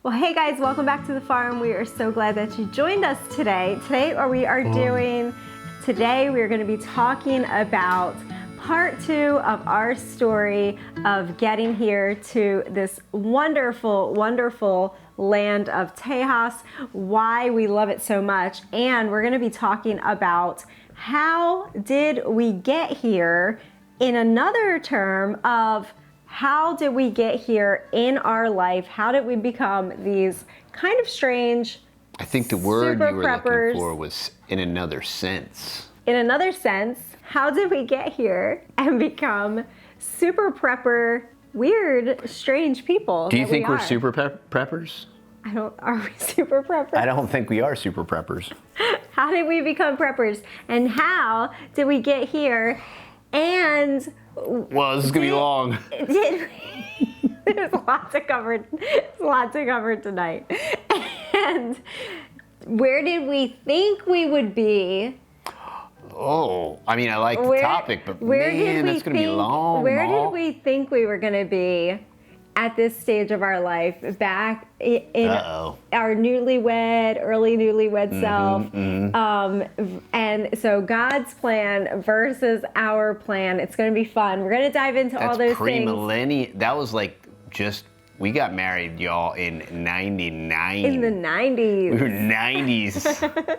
Well, hey guys, welcome back to the farm. We are so glad that you joined us today. Today we are going to be talking about part 2 of our story of getting here to this wonderful, wonderful land of Tejas, why we love it so much, and we're going to be talking about how did we get here in another term of how did we get here in our life? How did we become these kind of strange, I think the word you were preppers. looking for was in another sense. In another sense, how did we get here and become super prepper, weird, strange people? Do you think we're super preppers? Are we super preppers? I don't think we are super preppers. How did we become preppers? And how did we get here? And well, this is gonna be long. There's a lot to cover. There's a lot to cover tonight. And where did we think we would be? Oh, I mean, I like the topic, but man, that's gonna be long. Where did we think we were gonna be at this stage of our life, back in our early newlywed self? And so God's plan versus our plan. It's going to be fun. We're going to dive into all those things. That was like we got married, y'all, in 99. In the 90s. We were 90s.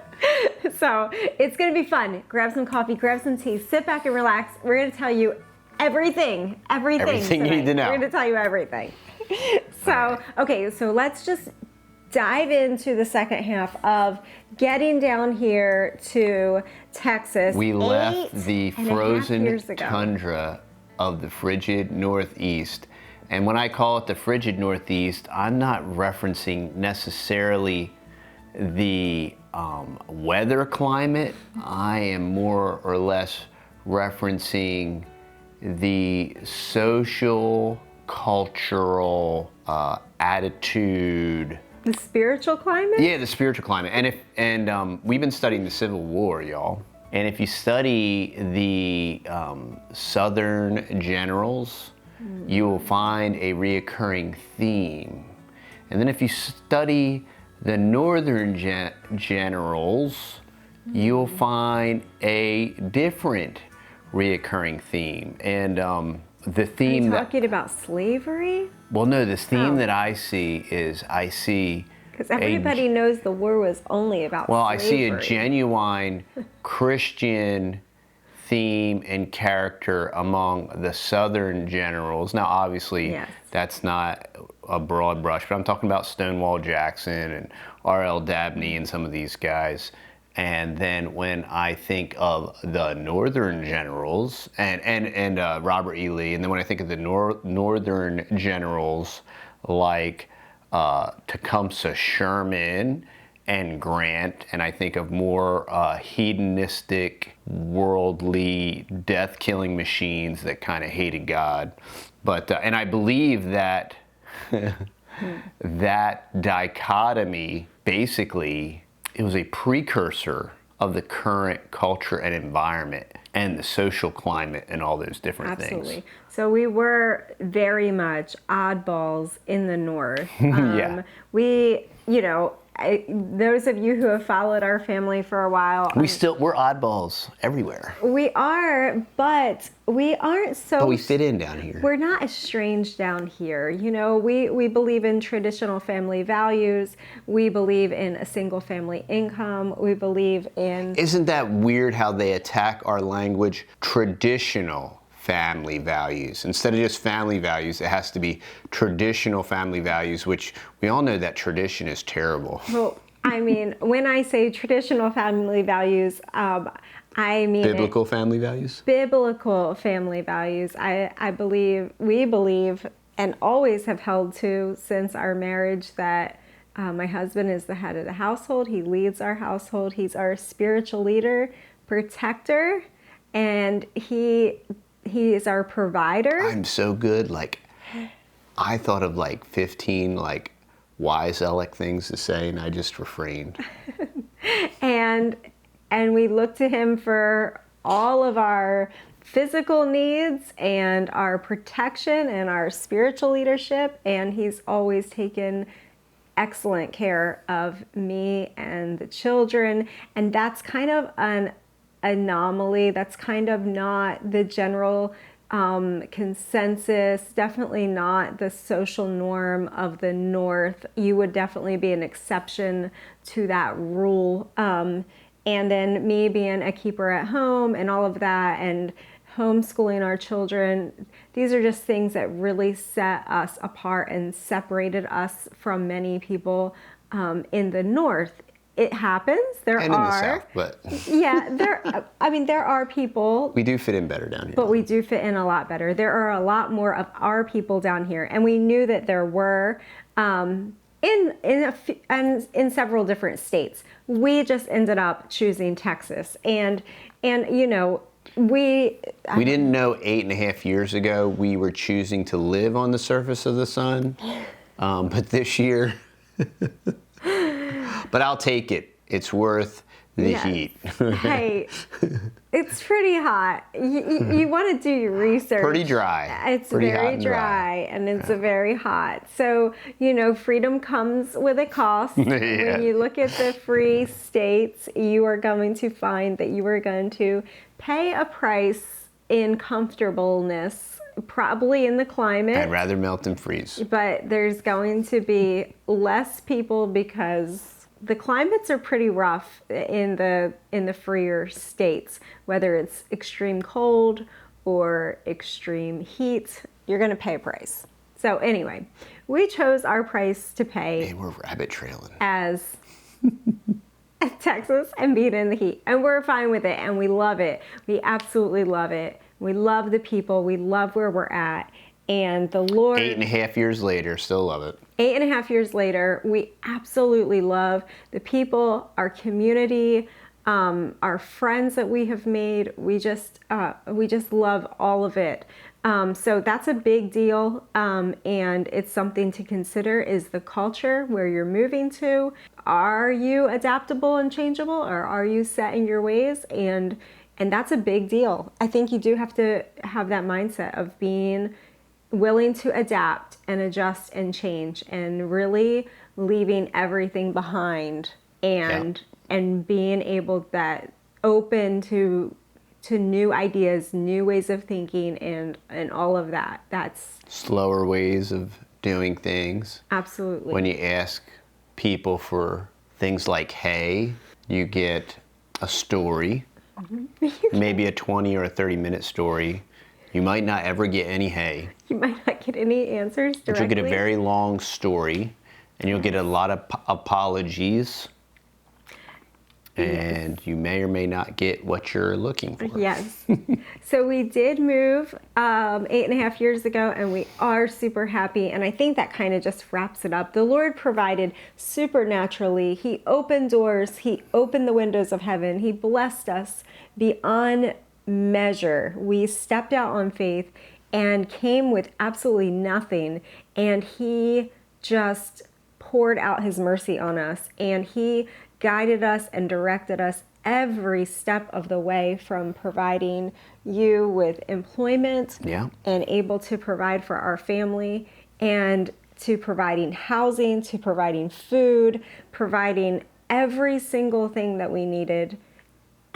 So it's going to be fun. Grab some coffee, grab some tea, sit back and relax. We're going to tell you everything you need to know. We're going to tell you everything. So, okay, so let's just dive into the second half of getting down here to Texas. We left the frozen tundra of the frigid Northeast. And when I call it the frigid Northeast, I'm not referencing necessarily the weather climate. I am more or less referencing the social, cultural attitude. The spiritual climate? Yeah, the spiritual climate. And we've been studying the Civil War, y'all. And if you study the Southern generals, you will find a reoccurring theme. And then if you study the Northern generals, you'll find a different reoccurring theme. And the theme Are you talking about slavery? Well, no, this theme that I see because everybody knows the war was only about slavery. I see a genuine Christian theme and character among the Southern generals. Now, obviously, that's not a broad brush, but I'm talking about Stonewall Jackson and R.L. Dabney and some of these guys. And then when I think of the Northern generals and Robert E. Lee, and then when I think of the Northern generals like Tecumseh Sherman and Grant, and I think of more hedonistic, worldly, death-killing machines that kind of hated God. But and I believe that that dichotomy basically, it was a precursor of the current culture and environment and the social climate and all those different things. Absolutely. So we were very much oddballs in the North. We, those of you who have followed our family for a while. We're oddballs everywhere. We are, but we aren't so. But we fit in down here. We're not as strange down here. We believe in traditional family values. We believe in a single family income. We believe in. Isn't that weird how they attack our language? Traditional family values. Instead of just family values, it has to be traditional family values, which we all know that tradition is terrible. Well, I mean, when I say traditional family values, I mean biblical family values? Biblical family values. We believe, and always have held to since our marriage, that my husband is the head of the household. He leads our household. He's our spiritual leader, protector, and he is our provider. I'm so good. I thought of 15 wise Alec things to say, and I just refrained. and we look to him for all of our physical needs and our protection and our spiritual leadership, and he's always taken excellent care of me and the children. And that's kind of an anomaly. That's kind of not the general consensus, definitely not the social norm of the North. You would definitely be an exception to that rule. And then me being a keeper at home and all of that, and homeschooling our children, these are just things that really set us apart and separated us from many people in the North. It happens. There and are. In the South, but yeah, there are people. We do fit in better down here. But we do fit in a lot better. There are a lot more of our people down here, and we knew that there were in several different states. We just ended up choosing Texas, and you know, we didn't know 8.5 years ago we were choosing to live on the surface of the sun, but this year. But I'll take it. It's worth the heat. Hey, it's pretty hot. You want to do your research. Pretty dry. It's pretty very dry, and it's very hot. So, you know, freedom comes with a cost. When you look at the free states, you are going to find that you are going to pay a price in comfortableness, probably in the climate. I'd rather melt than freeze. But there's going to be less people because the climates are pretty rough in the freer states, whether it's extreme cold or extreme heat. You're going to pay a price. So anyway, we chose our price to pay. Man, we're rabbit trailing. As Texas and being in the heat. And we're fine with it, and we love it. We absolutely love it. We love the people. We love where we're at. And the Lord... 8.5 years later, still love it. 8.5 years later, we absolutely love the people, our community, our friends that we have made. We just love all of it. So that's a big deal, and it's something to consider is the culture where you're moving to. Are you adaptable and changeable, or are you set in your ways? And that's a big deal. I think you do have to have that mindset of being willing to adapt and adjust and change, and really leaving everything behind, and being able that open to new ideas, new ways of thinking, and all of that. That's slower ways of doing things. Absolutely. When you ask people for things like hay, you get a story, maybe a 20 or a 30-minute story. You might not ever get any hay. You might not get any answers directly. But you'll get a very long story, and you'll get a lot of apologies, and you may or may not get what you're looking for. Yes. So we did move 8.5 years ago, and we are super happy, and I think that kind of just wraps it up. The Lord provided supernaturally. He opened doors. He opened the windows of heaven. He blessed us beyond measure. We stepped out on faith and came with absolutely nothing, and He just poured out His mercy on us, and He guided us and directed us every step of the way, from providing you with employment and able to provide for our family, and to providing housing, to providing food, providing every single thing that we needed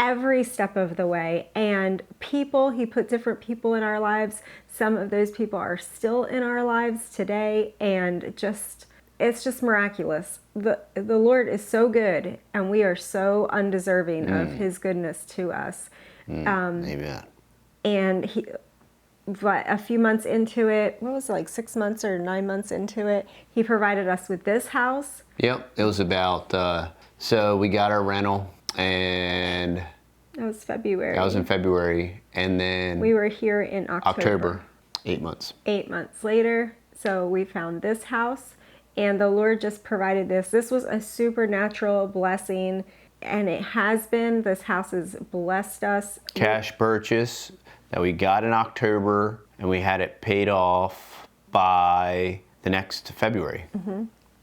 every step of the way. And people, He put different people in our lives. Some of those people are still in our lives today, and it's just miraculous. The Lord is so good, and we are so undeserving of His goodness to us. Amen. And but a few months into it, what was it, like 6 months or 9 months into it, He provided us with this house. Yep, it was about, so we got our rental, and that was February. That was in February, and then we were here in October. 8 months. 8 months later, so we found this house, and the Lord just provided this. This was a supernatural blessing, and it has been. This house has blessed us. Cash purchase that we got in October, and we had it paid off by the next February.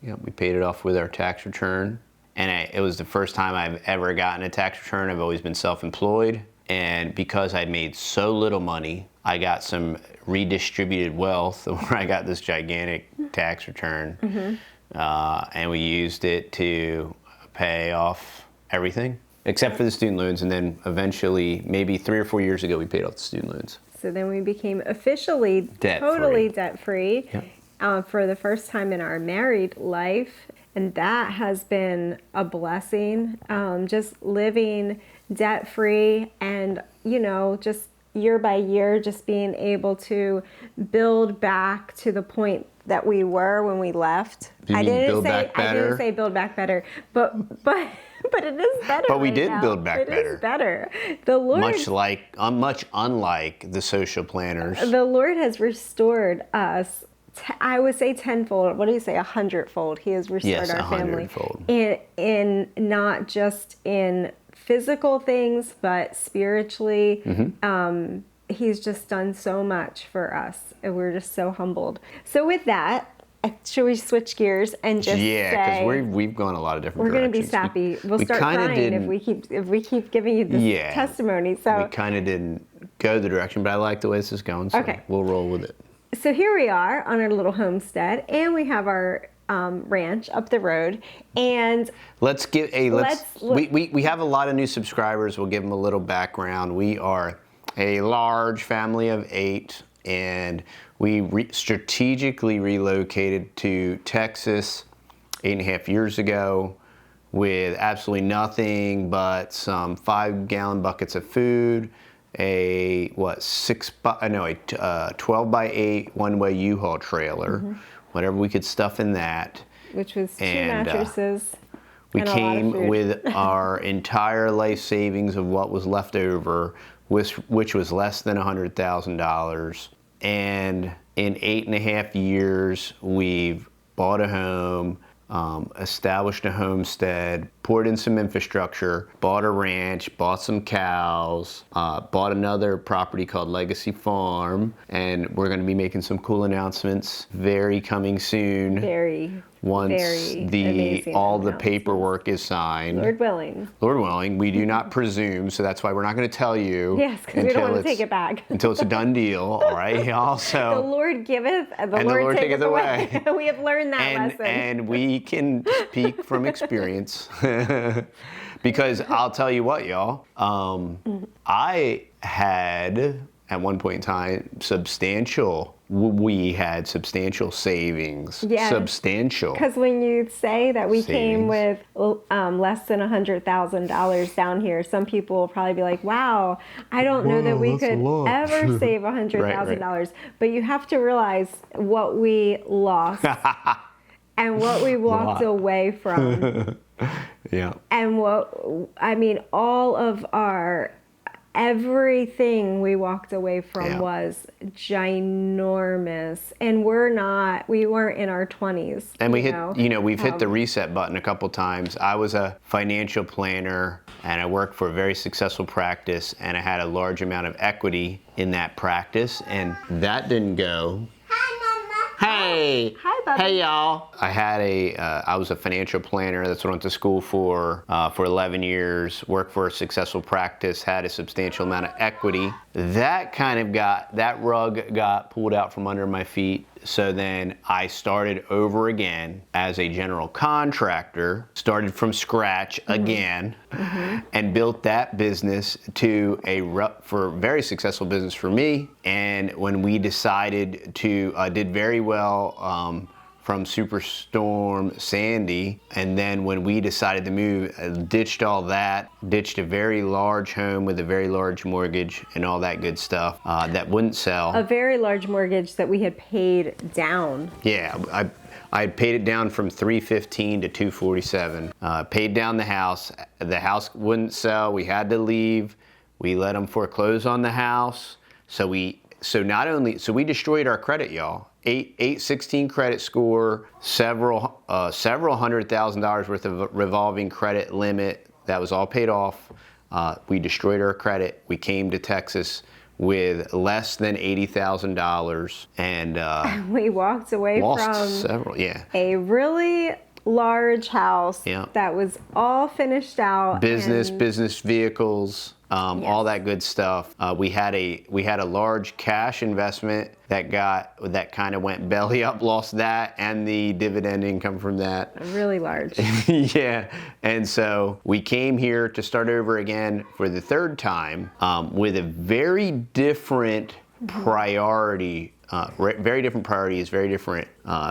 Yep, we paid it off with our tax return. And it was the first time I've ever gotten a tax return. I've always been self-employed. And because I made so little money, I got some redistributed wealth where I got this gigantic tax return. and we used it to pay off everything except for the student loans, and then eventually, maybe 3 or 4 years ago, we paid off the student loans. So then we became officially totally debt-free for the first time in our married life, and that has been a blessing. Just living debt-free, and just year by year, just being able to build back to the point that we were when we left. I didn't say build back better, but it is better. But we right did now. build back better. It is better. The Lord, much unlike the social planners. The Lord has restored us. I would say tenfold. What do you say? 100-fold. He has restored our family. 100-fold. In not just in physical things, but spiritually. Mm-hmm. He's just done so much for us, and we're just so humbled. So with that, should we switch gears and just say, because we've gone a lot of different directions. We're going to be sappy. We'll start crying if we keep giving you this testimony. So we kind of didn't go the direction, but I like the way this is going, so we'll roll with it. So here we are on our little homestead, and we have our ranch up the road. And we have a lot of new subscribers. We'll give them a little background. We are a large family of 8, and we strategically relocated to Texas 8.5 years ago with absolutely nothing but some 5-gallon buckets of food, a 12 by 8 one-way U-Haul trailer, whatever we could stuff in that. Which was 2 mattresses. We came with our entire life savings of what was left over, which was less than $100,000. And in 8.5 years, we've bought a home, established a homestead, poured in some infrastructure, bought a ranch, bought some cows, bought another property called Legacy Farm, and we're going to be making some cool announcements very coming soon. Once all the paperwork is signed. Lord willing. Lord willing. We do not presume, so that's why we're not going to tell you. Yes, because we don't want to take it back. Until it's a done deal, all right, y'all? So, the Lord giveth, and the Lord taketh away. We have learned that lesson. And we can speak from experience. Because I'll tell you what, y'all. I had, at one point in time, we had substantial savings. Yeah. Substantial. Because when you say that we came with less than $100,000 down here, some people will probably be like, wow, I don't know that we could ever save $100,000. Right. But you have to realize what we lost and what we walked away from. Yeah. And all of everything we walked away from was ginormous, and we weren't in our 20s. And we've hit the reset button a couple times. I was a financial planner, and I worked for a very successful practice, and I had a large amount of equity in that practice, and that didn't go. Hey. Hi, Bubby. Hey, y'all. I was a financial planner. That's what I went to school for 11 years. Worked for a successful practice. Had a substantial amount of equity. That rug got pulled out from under my feet. So then I started over again as a general contractor, started from scratch again, and built that business to a very successful business for me. And when we decided did very well from Superstorm Sandy, and then when we decided to move, ditched all that, ditched a very large home with a very large mortgage and all that good stuff that wouldn't sell. A very large mortgage that we had paid down. Yeah, I paid it down from $315 to $247. Paid down the house. The house wouldn't sell. We had to leave. We let them foreclose on the house. So we destroyed our credit, y'all. 816 credit score, several $100,000 worth of revolving credit limit. That was all paid off. We destroyed our credit. We came to Texas with less than $80,000, and we walked away from several, a really large house that was all finished out. Business vehicles, all that good stuff. We had a large cash investment that kind of went belly up, lost that, and the dividend income from that. Really large. Yeah, and so we came here to start over again for the third time with a very different priority. Very different priorities, very different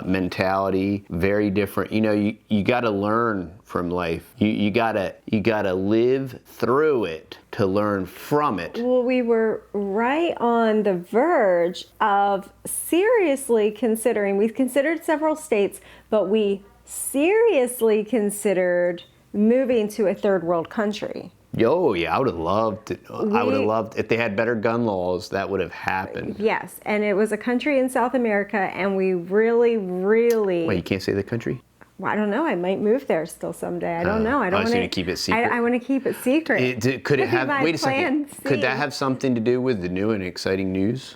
mentality, very different. You know, you got to learn from life. You gotta live through it to learn from it. Well, we were right on the verge of seriously considering. We've considered several states, but we seriously considered moving to a third world country. Oh yeah, I would have loved it. I would have loved if they had better gun laws. That would have happened. Yes, and it was a country in South America, and we really. Wait, you can't say the country? Well, I don't know. I might move there still someday. I don't know. I don't want to keep it secret. I want to keep it secret. Could it have? Wait a second. Could that have something to do with the new and exciting news?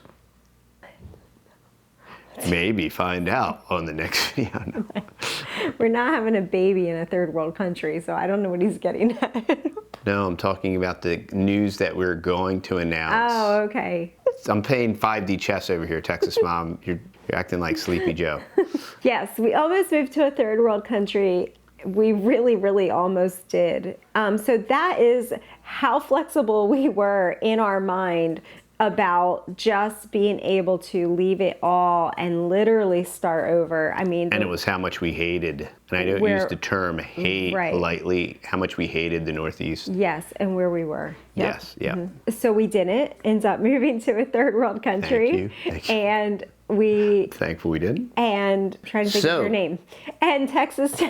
Maybe find out on the next video. We're not having a baby in a third world country, so I don't know what he's getting at. No, I'm talking about the news that we're going to announce. Oh, okay. I'm playing 5D chess over here, Texas Mom. You're acting like Sleepy Joe. Yes, we almost moved to a third world country. We really, really almost did. So that is how flexible we were in our mind about just being able to leave it all and literally start over. I mean, and it was how much we hated, and I don't use the term hate lightly, how much we hated the Northeast. Yes, and where we were. Yep. Yes, yeah. Mm-hmm. So we didn't end up moving to a third world country. Thank you. And we... Thankful we didn't. And trying to think of your name. And Texas...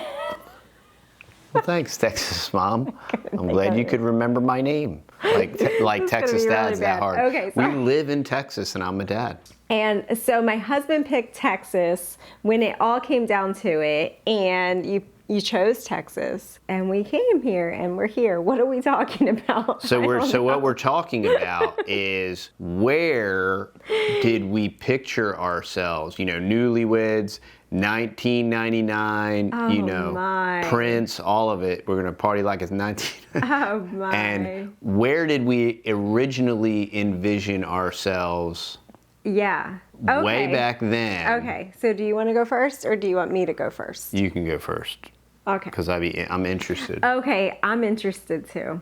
Well, thanks, Texas Mom. I'm glad you could remember my name. Like Texas dads that hard. Okay, we live in Texas, and I'm a dad. And so my husband picked Texas when it all came down to it, and you chose Texas, and we came here, and we're here. What are we talking about? So what we're talking about is, where did we picture ourselves? You know, newlyweds. 1999, Prince, all of it. We're gonna party like it's 19. Oh my! And where did we originally envision ourselves? Yeah. Okay. Way back then. Okay. So do you want to go first, or do you want me to go first? You can go first. Okay. Because I'm interested. Okay, I'm interested too.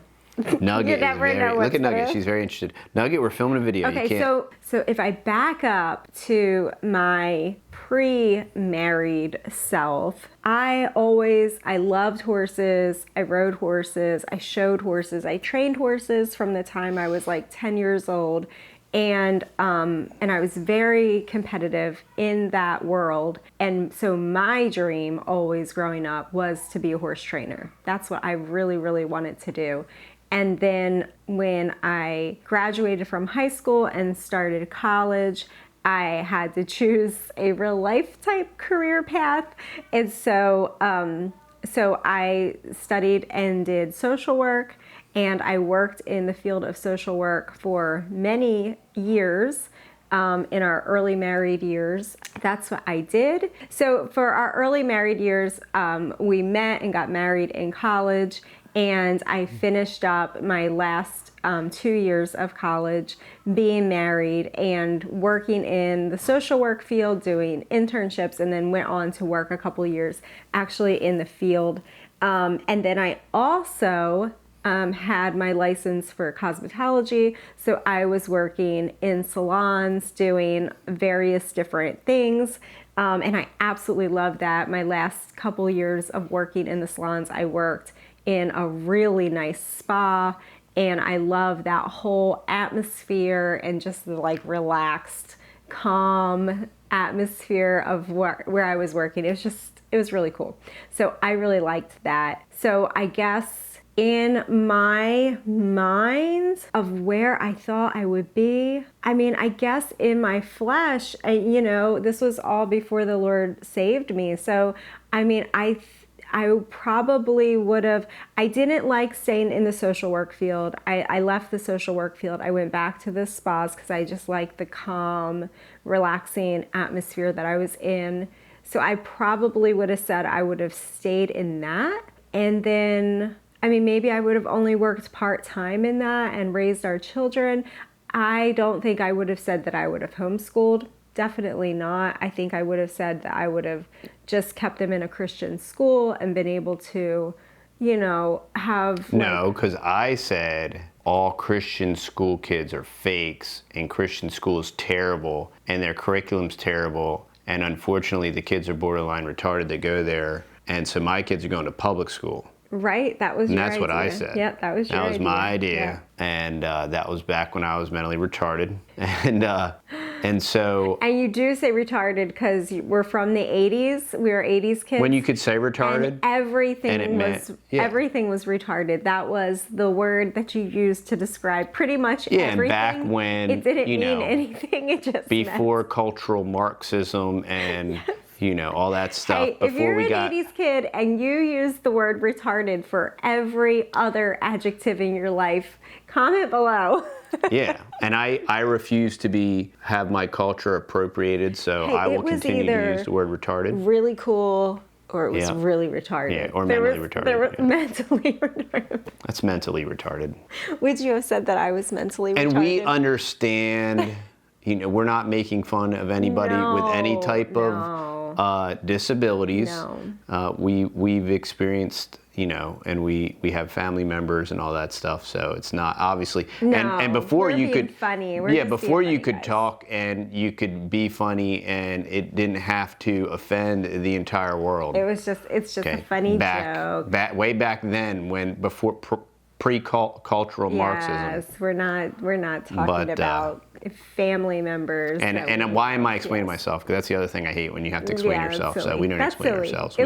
Nugget look at Nugget. She's very interested. Nugget, we're filming a video. Okay, so if I back up to my pre-married self, I loved horses. I rode horses. I showed horses. I trained horses from the time I was like 10 years old. And I was very competitive in that world. And so my dream always growing up was to be a horse trainer. That's what I really, really wanted to do. And then when I graduated from high school and started college, I had to choose a real life type career path. And so I studied and did social work, and I worked in the field of social work for many years. In our early married years. That's what I did. So for our early married years, we met and got married in college, and I finished up my last 2 years of college being married and working in the social work field, doing internships, and then went on to work a couple years actually in the field. And then I also had my license for cosmetology, so I was working in salons doing various different things, and I absolutely loved that. My last couple years of working in the salons, I worked in a really nice spa, and I love that whole atmosphere and just the like relaxed, calm atmosphere of where I was working. It was really cool. So I really liked that. So I guess in my mind of where I thought I would be, I mean, I guess in my flesh, this was all before the Lord saved me. So, I mean, I probably would have, I didn't like staying in the social work field. I left the social work field. I went back to the spas because I just liked the calm, relaxing atmosphere that I was in. So I probably would have said I would have stayed in that. And then, I mean, maybe I would have only worked part-time in that and raised our children. I don't think I would have said that I would have homeschooled. Definitely not. I think I would have said that I would have just kept them in a Christian school and been able to, you know, have... No, because I said all Christian school kids are fakes and Christian school is terrible and their curriculum's terrible. And unfortunately, the kids are borderline retarded that go there. And so my kids are going to public school. Right, that was your idea. And that's what I said. Yep, that was your idea. That was my idea. Yeah. And that was back when I was mentally retarded. And so... And you do say retarded because we're from the 80s. We were 80s kids. When you could say retarded. And everything was retarded. That was the word that you used to describe pretty much everything. And back when, it didn't mean anything. It just before meant... cultural Marxism and... You know, all that stuff. Hey, if you're an 80s kid and you use the word retarded for every other adjective in your life, comment below. Yeah, and I refuse to have my culture appropriated, so I will continue to use the word retarded. Really cool, or it was really retarded. Yeah, or mentally retarded. There was mentally retarded. That's mentally retarded. Would you have said that I was mentally retarded? And we understand, you know, we're not making fun of anybody with any type of disabilities. No. We've experienced, you know, and we have family members and all that stuff. So it's not obviously. No, and before you could funny. Before you could talk and you could be funny and it didn't have to offend the entire world. It's just a funny joke. Way back then, before pre-cultural Marxism. Yes, we're not talking about family members. And why am I explaining myself? Because that's the other thing I hate, when you have to explain yourself. So we don't explain ourselves. It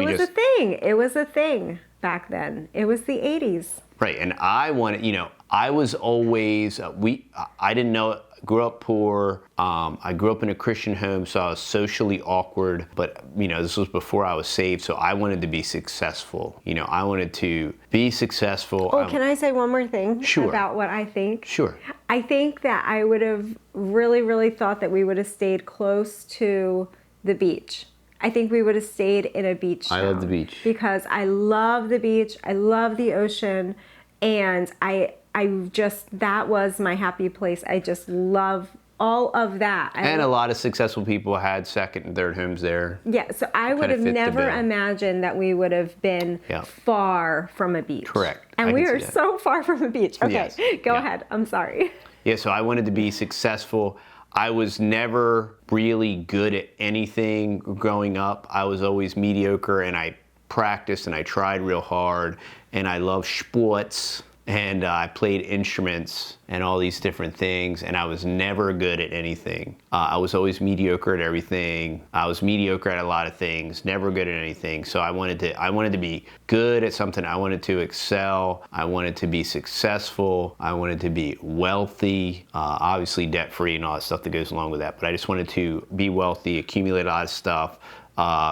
was a thing back then. It was the 80s. Right, and I wanted, you know, I was always, I didn't know, grew up poor. I grew up in a Christian home, so I was socially awkward. But, you know, this was before I was saved, so I wanted to be successful. You know, I wanted to be successful. Oh, can I say one more thing about what I think? Sure. I think that I would have really, really thought that we would have stayed close to the beach. I think we would have stayed in a beach town. I love the beach. Because I love the beach, I love the ocean, and that was my happy place. I just love all of that. And a lot of successful people had second and third homes there. Yeah, so I would have never imagined that we would have been far from a beach. Correct. And we are so far from a beach. Okay, yes. Go ahead. I'm sorry. Yeah, so I wanted to be successful. I was never really good at anything growing up. I was always mediocre, and I practiced and I tried real hard, and I love sports. And I played instruments and all these different things, and I was never good at anything. I was always mediocre at everything. I was mediocre at a lot of things, never good at anything. So I wanted to be good at something. I wanted to excel. I wanted to be successful. I wanted to be wealthy, obviously debt-free and all that stuff that goes along with that. But I just wanted to be wealthy, accumulate a lot of stuff,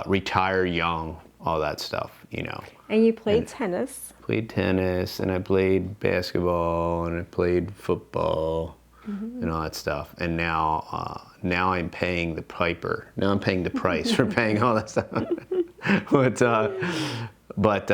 retire young, all that stuff, you know. And you played tennis. Played tennis, and I played basketball, and I played football, and all that stuff. And now I'm paying the piper. Now I'm paying the price for paying all that stuff. But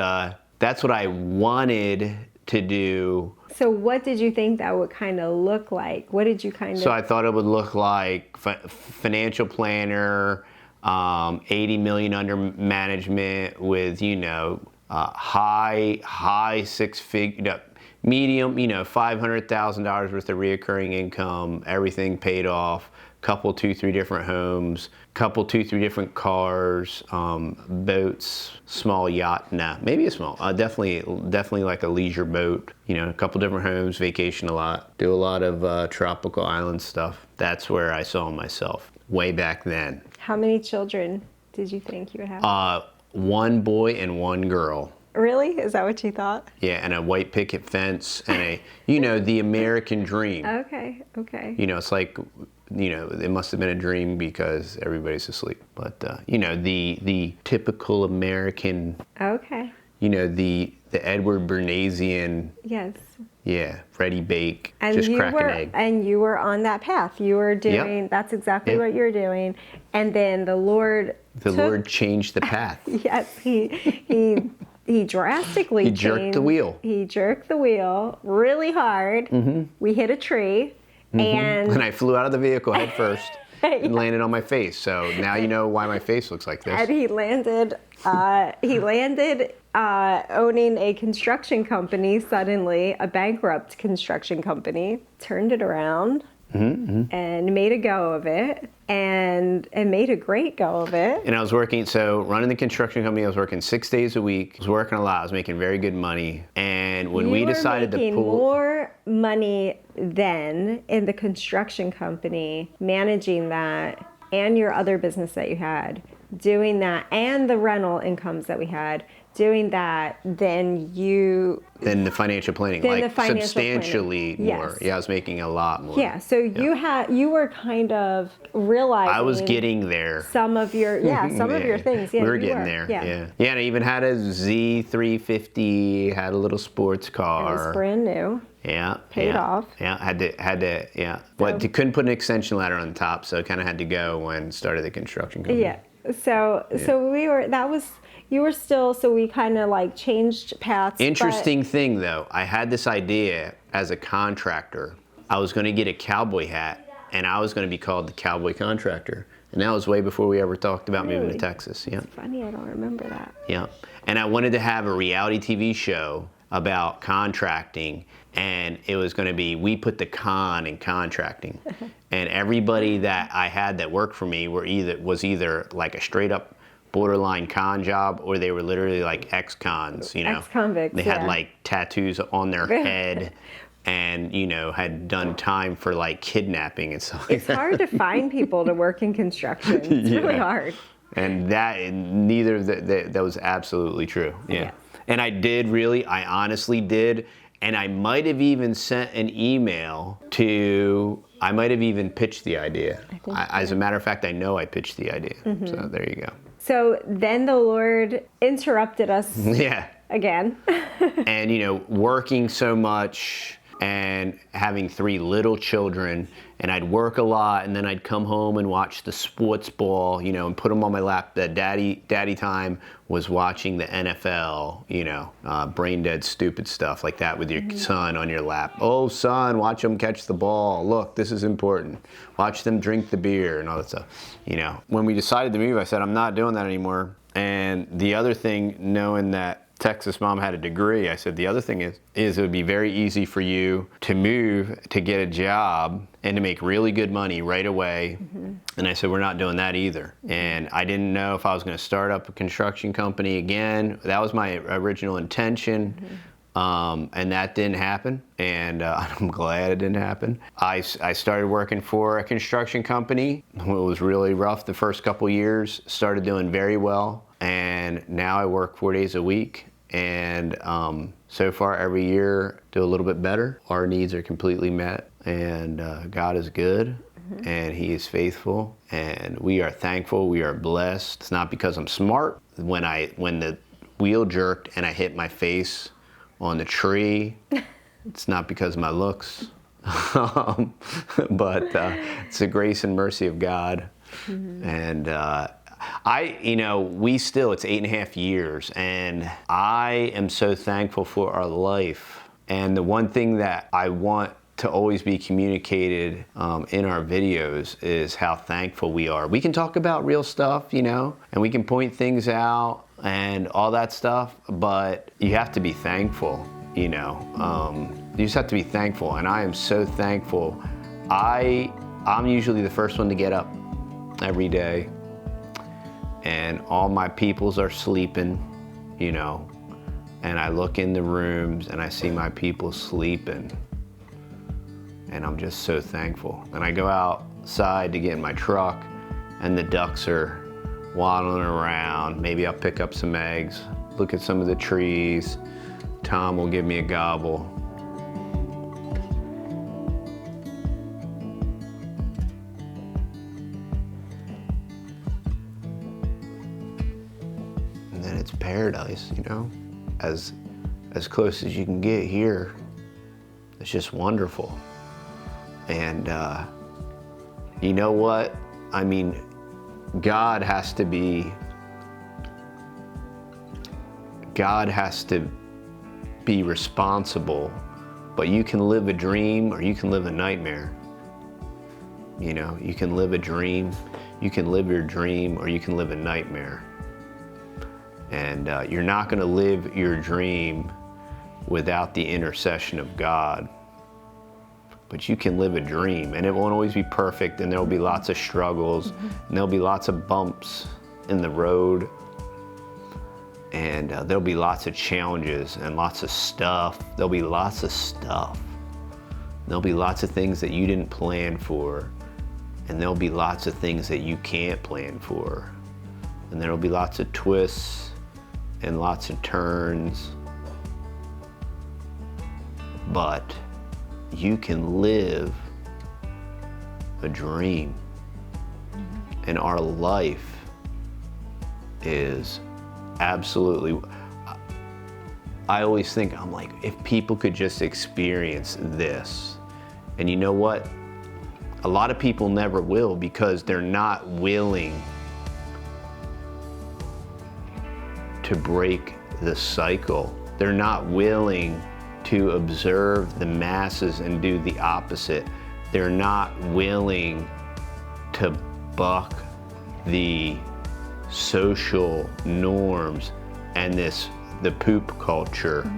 that's what I wanted to do. So what did you think that would kind of look like? What did you kind of... So I thought it would look like financial planner, 80 million under management with, you know, high six-figure, medium, you know, $500,000 worth of reoccurring income, everything paid off, couple, 2-3 different homes, couple, 2-3 different cars, boats, small yacht, maybe a small, definitely like a leisure boat, you know, a couple different homes, vacation a lot, do a lot of tropical island stuff. That's where I saw myself way back then. How many children did you think you would have? 1 boy and 1 girl. Really? Is that what you thought? Yeah, and a white picket fence and the American dream. Okay. You know, it's like, you know, it must have been a dream because everybody's asleep. But, you know, the typical American. Okay. You know, the Edward Bernaysian. Yes. Yeah, ready bake, just crack an egg. And you were on that path. You were doing, that's exactly what you were doing. And then the Lord changed the path. Yes, he drastically He jerked the wheel. He jerked the wheel really hard. We hit a tree. And I flew out of the vehicle head first and landed on my face. So now you know why my face looks like this. And he landed owning a construction company suddenly, a bankrupt construction company, turned it around and made a go of it, and made a great go of it. And I was working, so running the construction company, I was working 6 days a week. I was working a lot. I was making very good money. And when we decided to pull... You were making more money then in the construction company, managing that, and your other business that you had, doing that, and the rental incomes that we had, doing that, then the financial planning, substantially more. Yes. Yeah, I was making a lot more. Yeah, so you were kind of realizing I was getting there. Some of your of your things. Yeah, we were getting there. Yeah, and I even had a Z350, had a little sports car. It was brand new. Yeah. Paid off. Yeah, had to. Yeah. But you couldn't put an extension ladder on the top, so it kind of had to go when started the construction company. Yeah. So we kind of like changed paths. Interesting thing though, I had this idea as a contractor. I was going to get a cowboy hat, and I was going to be called the cowboy contractor. And that was way before we ever talked about moving to Texas. Yeah. It's funny, I don't remember that. Yeah. And I wanted to have a reality TV show about contracting, and it was going to be, we put the con in contracting. And everybody that I had that worked for me was either like a straight up borderline con job, or they were literally like ex-cons, Ex-convicts, They had like tattoos on their head and, had done time for like kidnapping and stuff like that. It's hard to find people to work in construction. It's really hard. And that was absolutely true. Yeah. And I honestly did. And I might have even sent an email I might have even pitched the idea. As a matter of fact, I know I pitched the idea. So there you go. So then the Lord interrupted us again. And, working so much and having 3 little children, and I'd work a lot, and then I'd come home and watch the sports ball, and put them on my lap. The daddy time was watching the NFL, brain dead stupid stuff like that with your son on your lap. Oh, son, watch them catch the ball. Look, this is important. Watch them drink the beer and all that stuff. When we decided to move, I said, I'm not doing that anymore. And the other thing, knowing that Texas mom had a degree, I said the other thing is it would be very easy for you to move, to get a job, and to make really good money right away. And I said, we're not doing that either. And I didn't know if I was going to start up a construction company again. That was my original intention. And that didn't happen, and I'm glad it didn't happen. I started working for a construction company. It was really rough the first couple years, started doing very well, and now I work 4 days a week, and so far every year do a little bit better. Our needs are completely met, and God is good, and He is faithful, and we are thankful, we are blessed. It's not because I'm smart. When the wheel jerked and I hit my face on the tree, it's not because of my looks, but it's the grace and mercy of God. And it's 8.5 years, and I am so thankful for our life. And the one thing that I want to always be communicated in our videos is how thankful we are. We can talk about real stuff, and we can point things out and all that stuff, but you have to be thankful, you just have to be thankful, and I am so thankful. I'm usually the first one to get up every day, and all my peoples are sleeping, and I look in the rooms and I see my people sleeping, and I'm just so thankful. And I go outside to get in my truck, and the ducks are waddling around. Maybe I'll pick up some eggs, look at some of the trees. Tom will give me a gobble. And then it's paradise, as close as you can get here It's just wonderful. And you know what? I mean, God has to be responsible, but you can live a dream or you can live a nightmare. You know, you can live a dream, you can live your dream, or you can live a nightmare. And you're not going to live your dream without the intercession of God. But you can live a dream, and it won't always be perfect, and there'll be lots of struggles, and there'll be lots of bumps in the road, and there'll be lots of challenges and lots of stuff. There'll be lots of stuff. There'll be lots of things that you didn't plan for, and there'll be lots of things that you can't plan for, and there'll be lots of twists and lots of turns. But you can live a dream. And our life is absolutely, I always think, I'm like, if people could just experience this. And you know what? A lot of people never will, because they're not willing to break the cycle. They're not willing to observe the masses and do the opposite. They're not willing to buck the social norms and the poop culture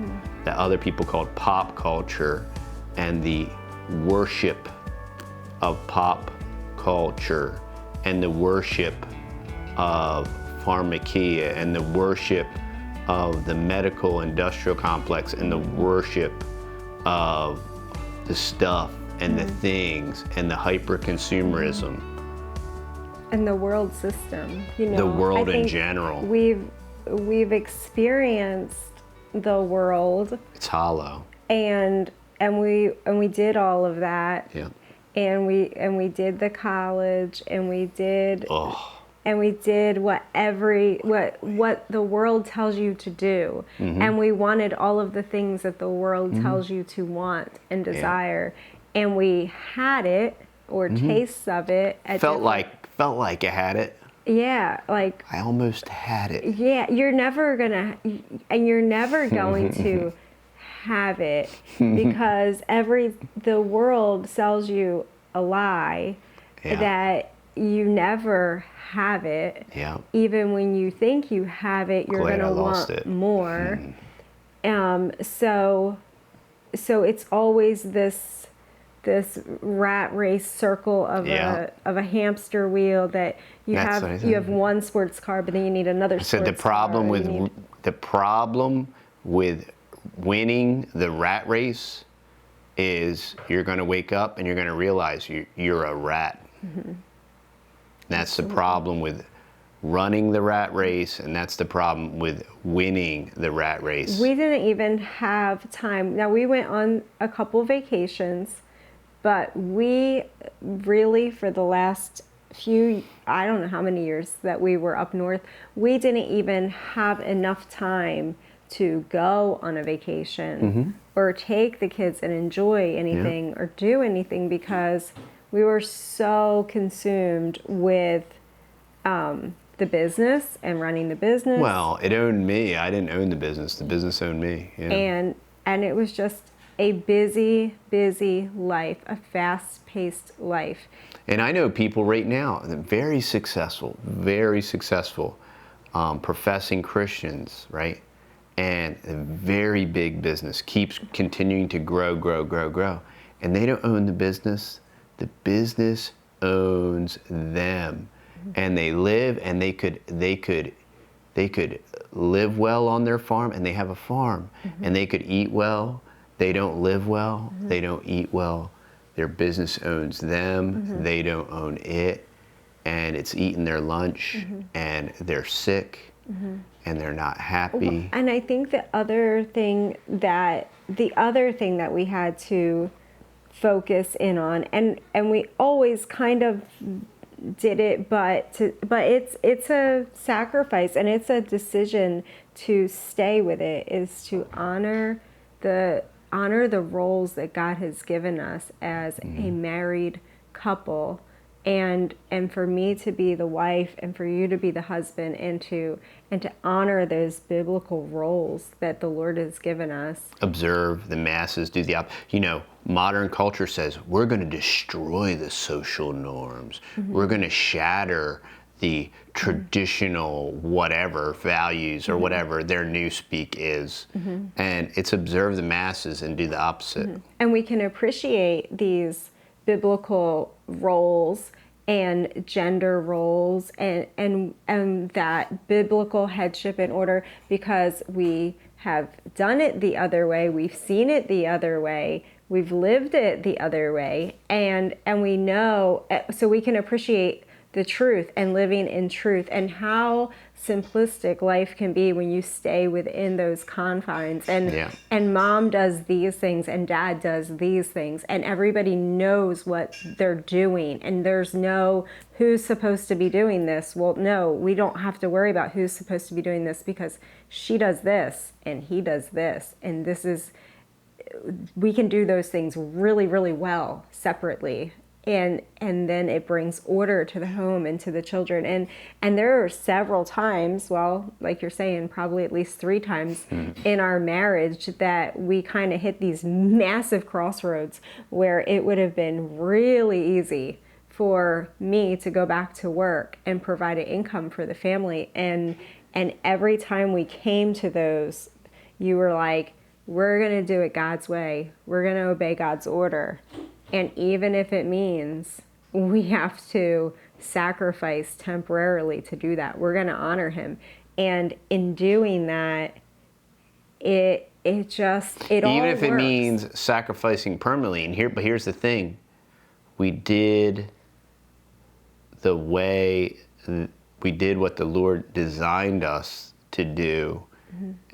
that other people called pop culture, and the worship of pop culture, and the worship of pharmakia, and the worship of the medical industrial complex, and the worship of the stuff and the things and the hyper consumerism and the world system, you know, the world in general. We've experienced the world. It's hollow. And we did all of that. Yeah. And we did the college, and we did and we did what the world tells you to do. And we wanted all of the things that the world tells you to want and desire. And we had it, or tastes of it. Felt like I had it. Yeah, like I almost had it. Yeah, you're never going to have it, because the world sells you a lie that you never have it. Yeah. Even when you think you have it, you're going to want more. So it's always this rat race circle of a hamster wheel that you have one sports car, but then you need another sports car. So the problem with winning the rat race is you're going to wake up and you're going to realize you're a rat. That's the problem with running the rat race, and that's the problem with winning the rat race. We didn't even have time. Now, we went on a couple vacations, but we really, for the last few, I don't know how many years that we were up north, we didn't even have enough time to go on a vacation or take the kids and enjoy anything or do anything, because we were so consumed with the business and running the business. Well, it owned me. I didn't own the business. The business owned me. Yeah. And it was just a busy life, a fast-paced life. And I know people right now, very successful, professing Christians, right? And a very big business keeps continuing to grow. And they don't own the business. The business owns them. And they live, and they could live well on their farm, and they have a farm. And they could eat well. They don't live well. They don't eat well. Their business owns them. They don't own it. And it's eating their lunch, and they're sick, and they're not happy. And I think the other thing that we had to focus in on, and we always kind of did it, but it's a sacrifice, and it's a decision to stay with it, is to honor the honor the roles that God has given us as a married couple, and for me to be the wife and for you to be the husband, and to honor those biblical roles that the Lord has given us. Observe the masses, do the modern culture says we're going to destroy the social norms. We're going to shatter the traditional whatever values or whatever their new speak is. And it's observe the masses and do the opposite. And we can appreciate these biblical roles and gender roles and that biblical headship and order because we have done it the other way, we've seen it the other way, we've lived it the other way, and we know, so we can appreciate the truth and living in truth, and how simplistic life can be when you stay within those confines. And mom does these things and dad does these things, and everybody knows what they're doing, and there's no who's supposed to be doing this. Well, no, we don't have to worry about who's supposed to be doing this because she does this and he does this, and this is, we can do those things really, really well separately. And then it brings order to the home and to the children. And there are several times, well, like you're saying, probably at least 3 times in our marriage that we kind of hit these massive crossroads where it would have been really easy for me to go back to work and provide an income for the family. And every time we came to those, you were like, we're going to do it God's way. We're going to obey God's order. And even if it means we have to sacrifice temporarily to do that, we're going to honor him. And in doing that, it all works. Even if it means sacrificing permanently. But here's the thing. We did what the Lord designed us to do.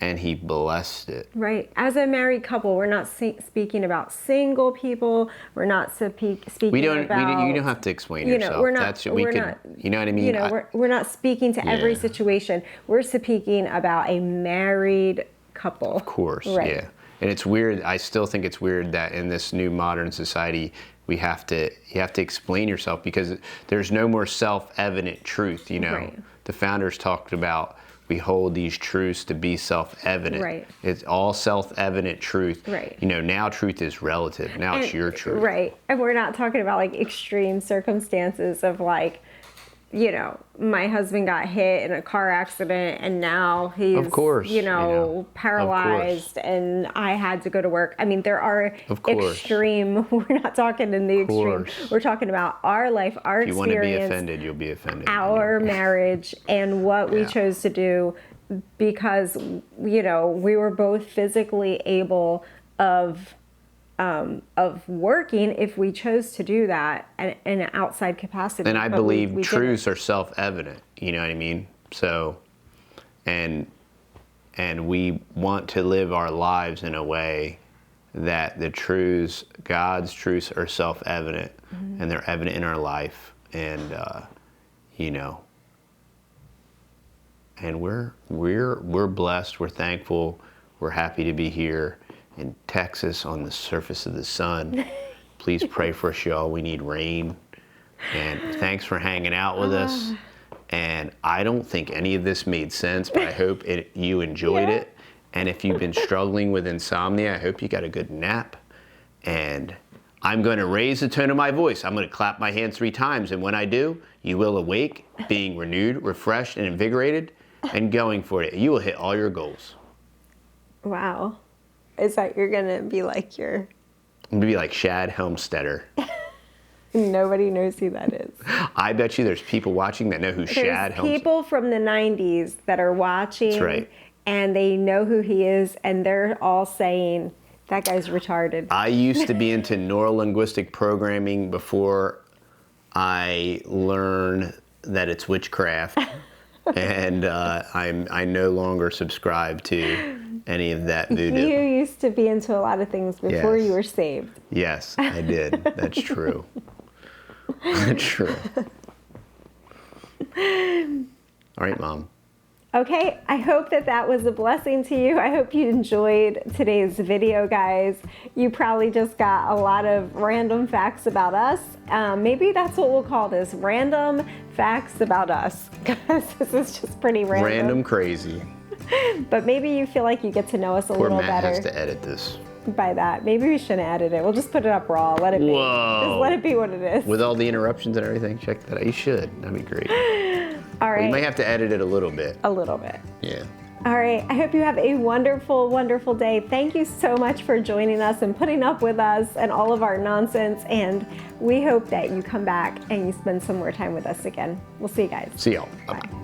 And he blessed it. Right. As a married couple, we're not speaking about single people. We're not speaking about... You don't have to explain yourself. We're not, you know what I mean? We're not speaking to every situation. We're speaking about a married couple. Of course, right. Yeah. And it's weird. I still think it's weird that in this new modern society, you have to explain yourself because there's no more self-evident truth. Right. The founders talked about, we hold these truths to be self-evident. Right. It's all self-evident truth. Right. Now truth is relative. Now it's your truth. Right. And we're not talking about like extreme circumstances of like, my husband got hit in a car accident and now he's, of course, paralyzed and I had to go to work. I mean, there are extreme, we're not talking in the extreme. We're talking about our life, our experience. If you want to be offended, you'll be offended. Our marriage and what we chose to do because, we were both physically able of working if we chose to do that in an outside capacity. And I believe truths are self-evident, you know what I mean? So, and we want to live our lives in a way that the truths, God's truths are self-evident and they're evident in our life. And, and we're blessed, we're thankful, we're happy to be here in Texas on the surface of the sun. Please pray for us, y'all. We need rain. And thanks for hanging out with us. And I don't think any of this made sense, but I hope you enjoyed it. And if you've been struggling with insomnia, I hope you got a good nap. And I'm going to raise the tone of my voice. I'm going to clap my hands 3 times. And when I do, you will awake, being renewed, refreshed, and invigorated, and going for it. You will hit all your goals. Wow. Is that you're going to be like I'm going to be like Shad Helmstetter. Nobody knows who that is. I bet you there's people watching that know who Shad Helmstetter is. There's people from the 90s that are watching. That's right. And they know who he is, and they're all saying, that guy's retarded. I used to be into neurolinguistic programming before I learned that it's witchcraft. And I no longer subscribe to any of that voodoo. You used to be into a lot of things before you were saved. Yes, I did. That's true. That's true. All right, Mom. Okay, I hope that that was a blessing to you. I hope you enjoyed today's video, guys. You probably just got a lot of random facts about us. Maybe that's what we'll call this, random facts about us, because this is just pretty random. Random crazy. But maybe you feel like you get to know us a little Matt better. has to edit this. By that, maybe we shouldn't edit it. We'll just put it up raw. Let it be. Whoa. Just let it be what it is. With all the interruptions and everything, check that out. You should. That'd be great. All right. Well, you may have to edit it a little bit. A little bit. Yeah. All right. I hope you have a wonderful, wonderful day. Thank you so much for joining us and putting up with us and all of our nonsense. And we hope that you come back and you spend some more time with us again. We'll see you guys. See y'all. Bye-bye.